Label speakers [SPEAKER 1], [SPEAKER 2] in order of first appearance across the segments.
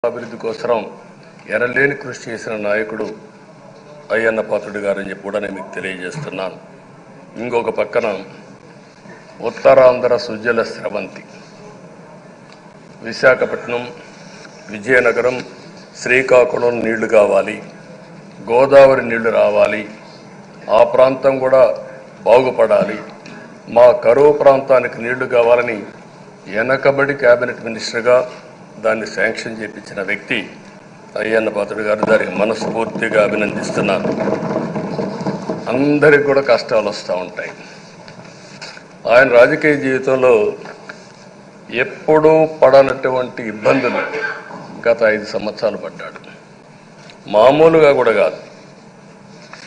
[SPEAKER 1] అభివృద్ధి కోసం ఎనలేని కృషి చేసిన నాయకుడు అయ్యన్న పాత్రుడు గారని చెప్పి కూడా నేను మీకు తెలియజేస్తున్నాను. ఇంకొక పక్కన ఉత్తరాంధ్ర సుజల స్రవంతి విశాఖపట్నం, విజయనగరం, శ్రీకాకుళం నీళ్లు కావాలి, గోదావరి నీళ్లు రావాలి, ఆ ప్రాంతం కూడా బాగుపడాలి, మా కరువు ప్రాంతానికి నీళ్లు కావాలని వెనకబడి కేబినెట్ మినిస్టర్గా దాన్ని శాంక్షన్ చేయించిన వ్యక్తి అయ్యన్న పాత్రుడు గారు. దానికి మనస్ఫూర్తిగా అభినందిస్తున్నాను. అందరికి కూడా కష్టాలు వస్తూ ఉంటాయి. ఆయన రాజకీయ జీవితంలో ఎప్పుడూ పడనటువంటి ఇబ్బందులు గత 5 సంవత్సరాలు పడ్డాడు. మామూలుగా కూడా కాదు,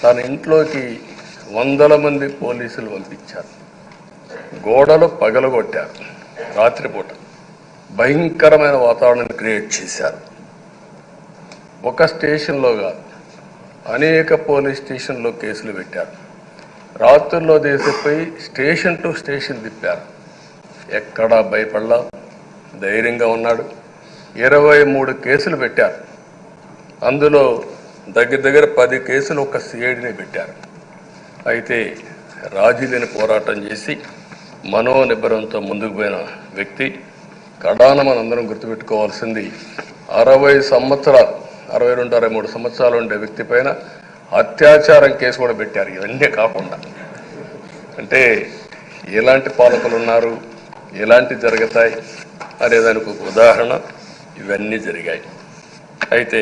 [SPEAKER 1] తన ఇంట్లోకి వందల మంది పోలీసులు పంపించారు, గోడలు పగలగొట్టారు, రాత్రిపూట భయంకరమైన వాతావరణాన్ని క్రియేట్ చేశారు. ఒక స్టేషన్లో కాదు, అనేక పోలీస్ స్టేషన్లో కేసులు పెట్టారు. రాత్రుల్లో దేశపోయి స్టేషన్ టు స్టేషన్ తిప్పారు. ఎక్కడా భయపడలా, ధైర్యంగా ఉన్నాడు. 23 కేసులు పెట్టారు. అందులో దగ్గర 10 కేసులు ఒక సిఐడిని పెట్టారు. అయితే రాజీలేని పోరాటం చేసి మనోనిబ్బరంతో ముందుకు పోయిన వ్యక్తి. కడాన మనందరం గుర్తుపెట్టుకోవాల్సింది 60 సంవత్సరాలు, 62, 63 సంవత్సరాలు ఉండే వ్యక్తి పైన అత్యాచారం కేసు కూడా పెట్టారు. ఇవన్నీ కాకుండా అంటే ఎలాంటి పాలకులు ఉన్నారు, ఎలాంటి జరుగుతాయి అనేదానికి ఒక ఉదాహరణ ఇవన్నీ జరిగాయి. అయితే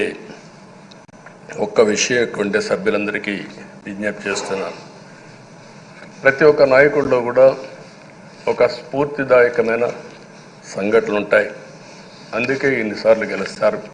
[SPEAKER 1] ఒక్క విషయం ఉండే సభ్యులందరికీ విజ్ఞప్తి చేస్తున్నాను. ప్రతి ఒక్క నాయకుడిలో కూడా ఒక స్ఫూర్తిదాయకమైన సంఘటనలు ఉంటాయి. అందుకే ఇన్నిసార్లు గెలుస్తారు.